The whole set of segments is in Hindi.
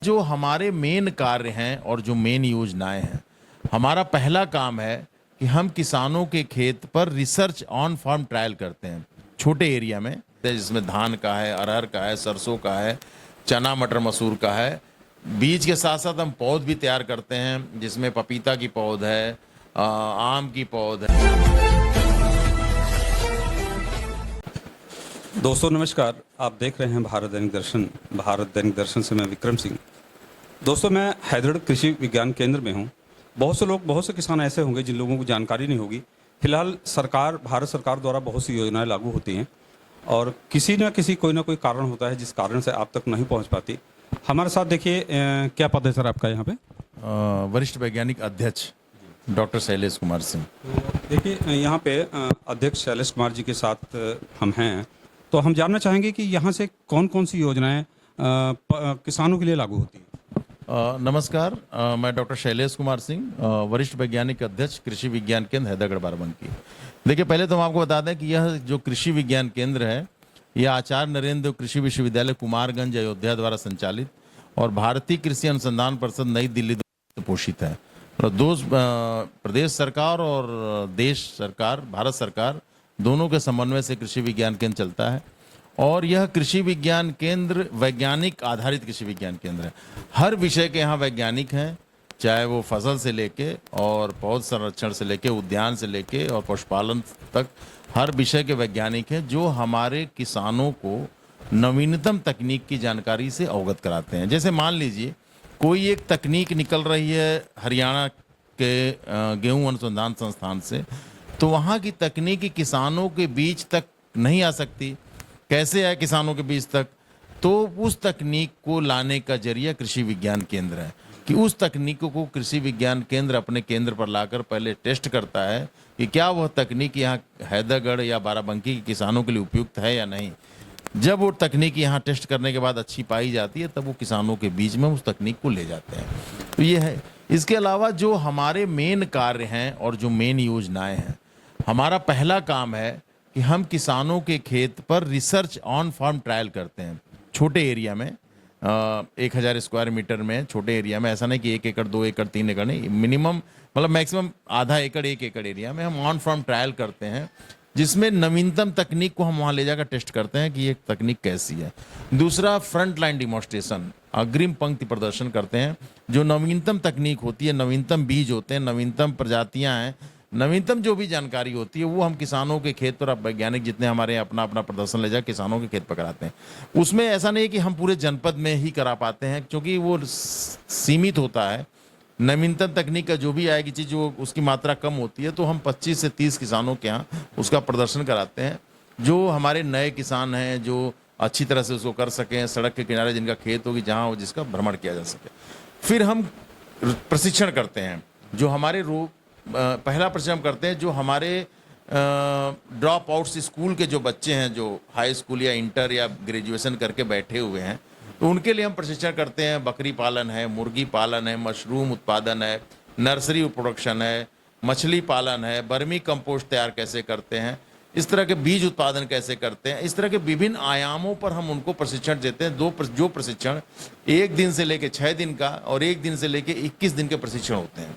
जो हमारे मेन कार्य हैं और जो मेन योजनाएं हैं, हमारा पहला काम है कि हम किसानों के खेत पर रिसर्च ऑन फार्म ट्रायल करते हैं छोटे एरिया में, जिसमें धान का है, अरहर का है, सरसों का है, चना मटर मसूर का है। बीज के साथ साथ हम पौध भी तैयार करते हैं, जिसमें पपीता की पौध है, आम की पौध है। दोस्तों नमस्कार, आप देख रहे हैं भारत दैनिक दर्शन। भारत दैनिक दर्शन से मैं विक्रम सिंह। दोस्तों मैं हैदराबाद कृषि विज्ञान केंद्र में हूं। बहुत से किसान ऐसे होंगे जिन लोगों को जानकारी नहीं होगी। फिलहाल भारत सरकार द्वारा बहुत सी योजनाएं लागू होती हैं और कोई ना कोई कारण होता है जिस कारण से आप तक नहीं पहुंच पाती। हमारे साथ देखिए, क्या पद है सर आपका यहाँ पे? वरिष्ठ वैज्ञानिक अध्यक्ष डॉक्टर शैलेश कुमार सिंह। देखिए यहाँ पे अध्यक्ष शैलेश कुमार जी के साथ हम हैं, तो हम जानना चाहेंगे कि यहाँ से कौन कौन सी योजनाएं किसानों के लिए लागू होती हैं। नमस्कार, मैं डॉक्टर शैलेश कुमार सिंह, वरिष्ठ वैज्ञानिक अध्यक्ष कृषि विज्ञान केंद्र हैदरगढ़ बाराबंकी। देखिए, पहले तो हम आपको बता दें कि यह जो कृषि विज्ञान केंद्र है, यह आचार्य नरेंद्र कृषि विश्वविद्यालय कुमारगंज अयोध्या द्वारा संचालित और भारतीय कृषि अनुसंधान परिषद नई दिल्ली द्वारा पोषित है। दो प्रदेश सरकार और देश सरकार, भारत सरकार दोनों के समन्वय से कृषि विज्ञान केंद्र चलता है और यह कृषि विज्ञान केंद्र वैज्ञानिक आधारित कृषि विज्ञान केंद्र है। हर विषय के यहाँ वैज्ञानिक हैं, चाहे वो फसल से लेके और पौध संरक्षण से लेके, उद्यान से लेके और पशुपालन तक हर विषय के वैज्ञानिक हैं जो हमारे किसानों को नवीनतम तकनीक की जानकारी से अवगत कराते हैं। जैसे मान लीजिए कोई एक तकनीक निकल रही है हरियाणा के गेहूं अनुसंधान संस्थान से, तो वहाँ की तकनीक किसानों के बीच तक नहीं आ सकती। कैसे आए किसानों के बीच तक? तो उस तकनीक को लाने का जरिया कृषि विज्ञान केंद्र है कि उस तकनीक को कृषि विज्ञान केंद्र अपने केंद्र पर लाकर पहले टेस्ट करता है कि क्या वह तकनीक यहाँ हैदरगढ़ या बाराबंकी के किसानों के लिए उपयुक्त है या नहीं। जब वो तकनीक यहाँ टेस्ट करने के बाद अच्छी पाई जाती है, तब वो किसानों के बीच में उस तकनीक को ले जाते हैं। तो ये है। इसके अलावा जो हमारे मेन कार्य हैं और जो मेन योजनाएं हैं, हमारा पहला काम है कि हम किसानों के खेत पर रिसर्च ऑन फार्म ट्रायल करते हैं छोटे एरिया में, 1000 स्क्वायर मीटर में, छोटे एरिया में। ऐसा नहीं कि 1 एकड़ 2 एकड़ 3 एकड़ नहीं, मिनिमम मतलब मैक्सिमम आधा एकड़ 1 एकड़ एरिया में हम ऑन फार्म ट्रायल करते हैं, जिसमें नवीनतम तकनीक को हम वहाँ ले जाकर टेस्ट करते हैं कि ये तकनीक कैसी है। दूसरा, फ्रंट लाइन डिमॉन्स्ट्रेशन, अग्रिम पंक्ति प्रदर्शन करते हैं। जो नवीनतम तकनीक होती है, नवीनतम बीज होते हैं, नवीनतम प्रजातियाँ हैं, नवीनतम जो भी जानकारी होती है, वो हम किसानों के खेत पर, अब वैज्ञानिक जितने हमारे अपना अपना प्रदर्शन ले जाकर किसानों के खेत पर कराते हैं। उसमें ऐसा नहीं है कि हम पूरे जनपद में ही करा पाते हैं, क्योंकि वो सीमित होता है। नवीनतम तकनीक का जो भी आएगी चीज़, जो उसकी मात्रा कम होती है, तो हम 25 से 30 किसानों के यहाँ उसका प्रदर्शन कराते हैं। जो हमारे नए किसान हैं, जो अच्छी तरह से उसको कर सकें, सड़क के किनारे जिनका खेत होगी, जहाँ हो जिसका भ्रमण किया जा सके। फिर हम प्रशिक्षण करते हैं। जो हमारे पहला प्रश्न हम करते हैं, जो हमारे ड्रॉप आउट्स स्कूल के जो बच्चे हैं, जो हाई स्कूल या इंटर या ग्रेजुएशन करके बैठे हुए हैं, तो उनके लिए हम प्रशिक्षण करते हैं। बकरी पालन है, मुर्गी पालन है, मशरूम उत्पादन है, नर्सरी प्रोडक्शन है, मछली पालन है, बर्मी कंपोस्ट तैयार कैसे करते हैं, इस तरह के बीज उत्पादन कैसे करते हैं। इस तरह के विभिन्न आयामों पर हम उनको प्रशिक्षण देते हैं। जो प्रशिक्षण 1 दिन से लेकर 6 दिन का और 1 दिन से लेकर 21 दिन के प्रशिक्षण होते हैं,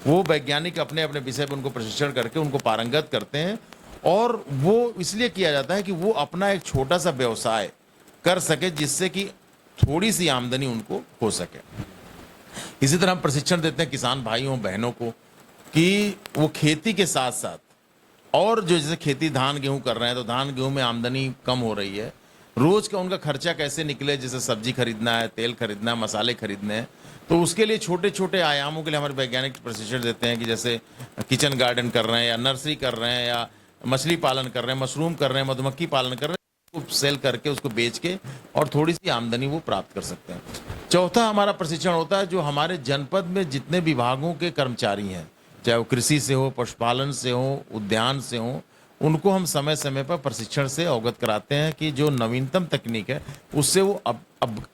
वो वैज्ञानिक अपने अपने विषय पर उनको प्रशिक्षण करके उनको पारंगत करते हैं। और वो इसलिए किया जाता है कि वो अपना एक छोटा सा व्यवसाय कर सके, जिससे कि थोड़ी सी आमदनी उनको हो सके। इसी तरह हम प्रशिक्षण देते हैं किसान भाइयों बहनों को कि वो खेती के साथ साथ और जो जैसे खेती धान गेहूं कर रहे हैं, तो धान गेहूं में आमदनी कम हो रही है, रोज का उनका खर्चा कैसे निकले, जैसे सब्जी खरीदना है, तेल खरीदना है, मसाले खरीदने हैं, तो उसके लिए छोटे छोटे आयामों के लिए हमारे वैज्ञानिक प्रशिक्षण देते हैं कि जैसे किचन गार्डन कर रहे हैं या नर्सरी कर रहे हैं या मछली पालन कर रहे हैं, मशरूम कर रहे हैं, मधुमक्खी पालन कर रहे हैं, उसको सेल करके उसको बेच के और थोड़ी सी आमदनी वो प्राप्त कर सकते हैं। चौथा हमारा प्रशिक्षण होता है, जो हमारे जनपद में जितने विभागों के कर्मचारी हैं, चाहे वो कृषि से हो, पशुपालन से हो, उद्यान से हो, उनको हम समय समय पर प्रशिक्षण से अवगत कराते हैं कि जो नवीनतम तकनीक है उससे वो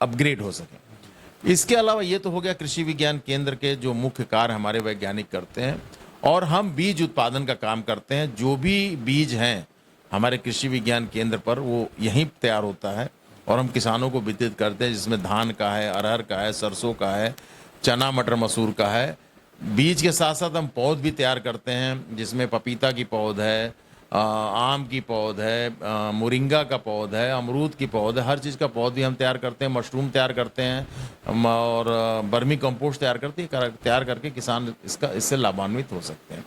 अपग्रेड हो सके। इसके अलावा ये तो हो गया कृषि विज्ञान केंद्र के जो मुख्य कार्य हमारे वैज्ञानिक करते हैं। और हम बीज उत्पादन का काम करते हैं। जो भी बीज हैं हमारे कृषि विज्ञान केंद्र पर, वो यहीं तैयार होता है और हम किसानों को वितरित करते हैं, जिसमें धान का है, अरहर का है, सरसों का है, चना मटर मसूर का है। बीज के साथ साथ हम पौध भी तैयार करते हैं, जिसमें पपीता की पौध है, आम की पौध है, मोरिंगा का पौध है, अमरूद की पौध है, हर चीज़ का पौध भी हम तैयार करते हैं। मशरूम तैयार करते हैं और बर्मी कंपोस्ट तैयार करके किसान इससे लाभान्वित हो सकते हैं।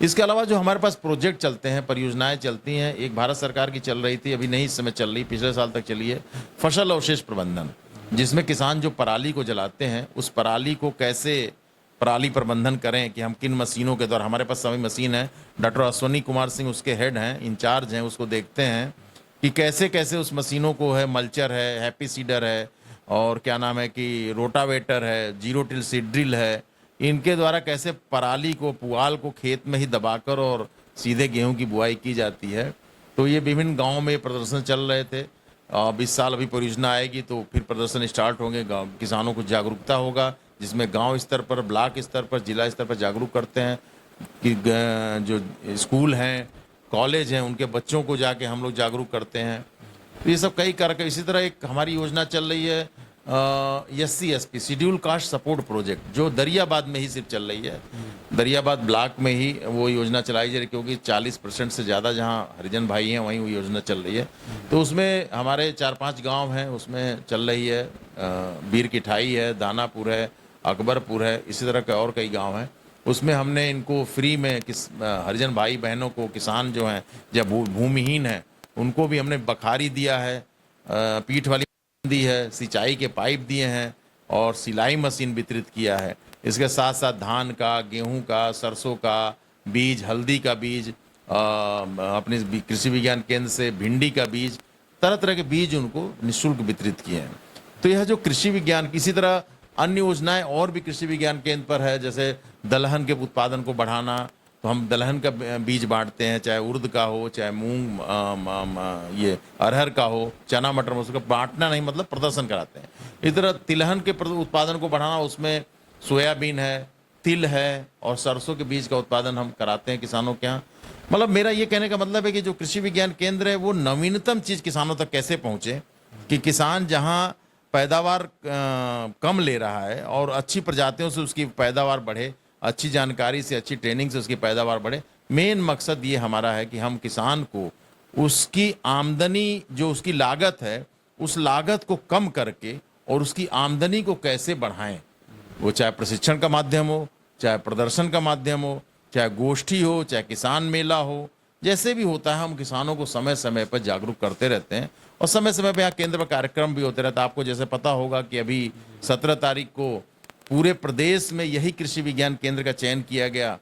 इसके अलावा जो हमारे पास प्रोजेक्ट चलते हैं, परियोजनाएं चलती हैं, एक भारत सरकार की चल रही थी, अभी नहीं इस समय चल रही, पिछले साल तक चली है, फसल अवशेष प्रबंधन, जिसमें किसान जो पराली को जलाते हैं उस पराली को कैसे पराली प्रबंधन करें, कि हम किन मशीनों के द्वारा, हमारे पास सभी मशीन है, डॉक्टर अश्वनी कुमार सिंह उसके हेड हैं, इंचार्ज हैं, उसको देखते हैं कि कैसे कैसे उस मशीनों को है, मल्चर है, हैप्पी सीडर है, और क्या नाम है कि रोटावेटर है, जीरो टिल सीड ड्रिल है, इनके द्वारा कैसे पराली को, पुआल को खेत में ही दबाकर और सीधे गेहूं की बुआई की जाती है। तो ये विभिन्न गांवों में प्रदर्शन चल रहे थे। अब इस साल अभी परियोजना आएगी तो फिर प्रदर्शन स्टार्ट होंगे, किसानों को जागरूकता होगा, जिसमें गांव स्तर पर, ब्लॉक स्तर पर, जिला स्तर पर जागरूक करते हैं कि जो स्कूल हैं, कॉलेज हैं, उनके बच्चों को जाके हम लोग जागरूक करते हैं। तो ये सब कई कार्यक्रम, इसी तरह एक हमारी योजना चल रही है SC/ST schedule caste support project, जो दरियाबाद में ही सिर्फ चल रही है। दरियाबाद ब्लॉक में ही वो योजना चलाई जा रही है, क्योंकि 40% से ज़्यादा जहाँ हरिजन भाई हैं वहीं वो योजना चल रही है। तो उसमें हमारे 4-5 गांव हैं, उसमें चल रही है, बीर किठाई है, दानापुर है, अकबरपुर है, इसी तरह के और कई गांव हैं। उसमें हमने इनको फ्री में हरिजन भाई बहनों को, किसान जो हैं जब भूमिहीन हैं, उनको भी हमने बखारी दिया है, पीठ वाली दी है, सिंचाई के पाइप दिए हैं और सिलाई मशीन वितरित किया है। इसके साथ साथ धान का, गेहूं का, सरसों का बीज, हल्दी का बीज, अपने कृषि विज्ञान केंद्र से भिंडी का बीज, तरह तरह के बीज उनको निःशुल्क वितरित किए हैं। तो यह जो कृषि विज्ञान, इसी तरह अन्य योजनाएं और भी कृषि विज्ञान केंद्र पर है, जैसे दलहन के उत्पादन को बढ़ाना, तो हम दलहन का बीज बांटते हैं, चाहे उर्द का हो, चाहे मूंग, ये अरहर का हो, चना मटर मसूर का, बांटना नहीं मतलब प्रदर्शन कराते हैं। इस तरह तिलहन के उत्पादन को बढ़ाना, उसमें सोयाबीन है, तिल है और सरसों के बीज का उत्पादन हम कराते हैं किसानों के यहाँ। मतलब मेरा ये कहने का मतलब है कि जो कृषि विज्ञान केंद्र है वो नवीनतम चीज़ किसानों तक कैसे पहुँचे, कि किसान जहाँ पैदावार कम ले रहा है और अच्छी प्रजातियों से उसकी पैदावार बढ़े, अच्छी जानकारी से, अच्छी ट्रेनिंग से उसकी पैदावार बढ़े। मेन मकसद ये हमारा है कि हम किसान को उसकी आमदनी, जो उसकी लागत है, उस लागत को कम करके और उसकी आमदनी को कैसे बढ़ाएं। वो चाहे प्रशिक्षण का माध्यम हो, चाहे प्रदर्शन का माध्यम हो, चाहे गोष्ठी हो, चाहे किसान मेला हो, जैसे भी होता है, हम किसानों को समय समय पर जागरूक करते रहते हैं और समय समय पर यहाँ केंद्र पर कार्यक्रम भी होते रहते हैं। आपको जैसे पता होगा कि अभी 17 तारीख को पूरे प्रदेश में यही कृषि विज्ञान केंद्र का चयन किया गया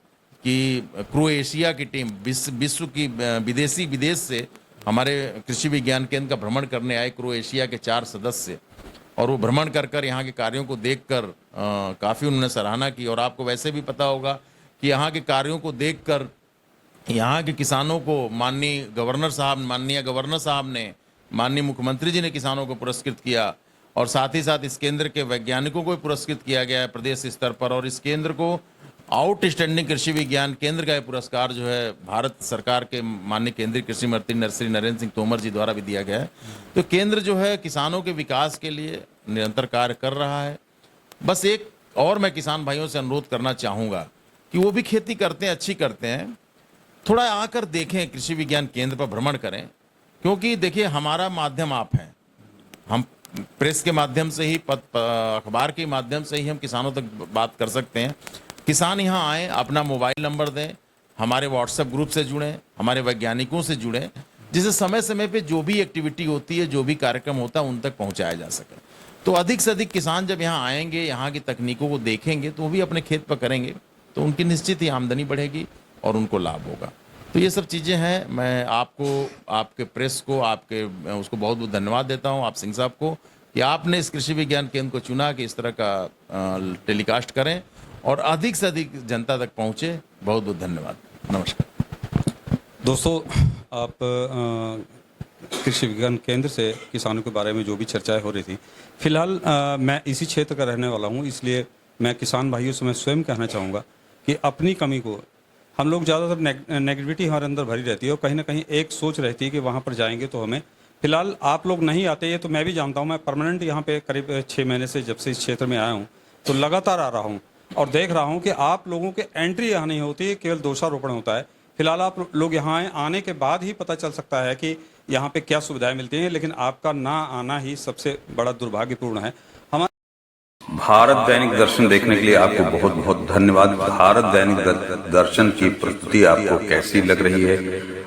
कि क्रोएशिया की टीम, विश्व की विदेश से हमारे कृषि विज्ञान केंद्र का भ्रमण करने आए क्रोएशिया के 4 सदस्य, और वो भ्रमण कर यहाँ के कार्यों को देखकर काफ़ी उन्होंने सराहना की। और आपको वैसे भी पता होगा कि यहाँ के कार्यों को देखकर यहाँ के किसानों को माननीय गवर्नर साहब ने, माननीय मुख्यमंत्री जी ने किसानों को पुरस्कृत किया, और साथ ही साथ इस केंद्र के वैज्ञानिकों को भी पुरस्कृत किया गया है प्रदेश स्तर पर। और इस केंद्र को आउटस्टैंडिंग कृषि विज्ञान केंद्र का पुरस्कार जो है भारत सरकार के माननीय केंद्रीय कृषि मंत्री श्री नरेंद्र सिंह तोमर जी द्वारा भी दिया गया है। तो केंद्र जो है किसानों के विकास के लिए निरंतर कार्य कर रहा है। बस एक और मैं किसान भाइयों से अनुरोध करना चाहूँगा कि वो भी खेती करते हैं, अच्छी करते हैं, थोड़ा आकर देखें, कृषि विज्ञान केंद्र पर भ्रमण करें, क्योंकि देखिए हमारा माध्यम आप हैं, हम प्रेस के माध्यम से ही, अखबार के माध्यम से ही हम किसानों तक बात कर सकते हैं। किसान यहाँ आए, अपना मोबाइल नंबर दें, हमारे व्हाट्सएप ग्रुप से जुड़ें, हमारे वैज्ञानिकों से जुड़ें, जिससे समय समय पे जो भी एक्टिविटी होती है, जो भी कार्यक्रम होता है, उन तक पहुँचाया जा सके। तो अधिक से अधिक किसान जब यहाँ आएंगे, यहाँ की तकनीकों को देखेंगे, तो वो भी अपने खेत पर करेंगे, तो उनकी निश्चित ही आमदनी बढ़ेगी और उनको लाभ होगा। तो ये सब चीज़ें हैं। मैं आपको, आपके प्रेस को, उसको बहुत बहुत धन्यवाद देता हूँ, आप सिंह साहब को, कि आपने इस कृषि विज्ञान केंद्र को चुना कि इस तरह का टेलीकास्ट करें और अधिक से अधिक जनता तक पहुँचे। बहुत बहुत धन्यवाद, नमस्कार। दोस्तों, आप कृषि विज्ञान केंद्र से किसानों के बारे में जो भी चर्चाएं हो रही थी, फिलहाल मैं इसी क्षेत्र का रहने वाला हूं, इसलिए मैं किसान भाइयों से मैं स्वयं कहना चाहूँगा कि अपनी कमी को, हम लोग ज़्यादातर नेगेटिविटी हमारे अंदर भरी रहती है और कहीं ना कहीं एक सोच रहती है कि वहाँ पर जाएंगे तो हमें फिलहाल आप लोग नहीं आते, ये तो मैं भी जानता हूँ। मैं परमानेंट यहाँ पे करीब 6 महीने से जब से इस क्षेत्र में आया हूँ तो लगातार आ रहा हूँ और देख रहा हूँ कि आप लोगों के एंट्री यहाँ नहीं होती है, केवल दोषारोपण होता है। फिलहाल आप लोग यहाँ आए, आने के बाद ही पता चल सकता है कि यहाँ पे क्या सुविधाएं मिलती हैं, लेकिन आपका ना आना ही सबसे बड़ा दुर्भाग्यपूर्ण है। भारत दैनिक दर्शन देखने के लिए आपको बहुत बहुत धन्यवाद। भारत दैनिक दर्शन की प्रस्तुति आपको कैसी लग रही है?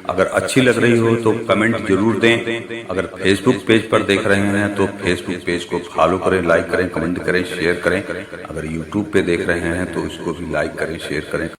अगर अच्छी लग रही हो तो कमेंट जरूर दें। अगर फेसबुक पेज पर देख रहे हैं तो फेसबुक पेज को फॉलो करें, लाइक करें, कमेंट करें, शेयर करें। अगर यूट्यूब पे देख रहे हैं तो इसको भी लाइक करें, शेयर करें।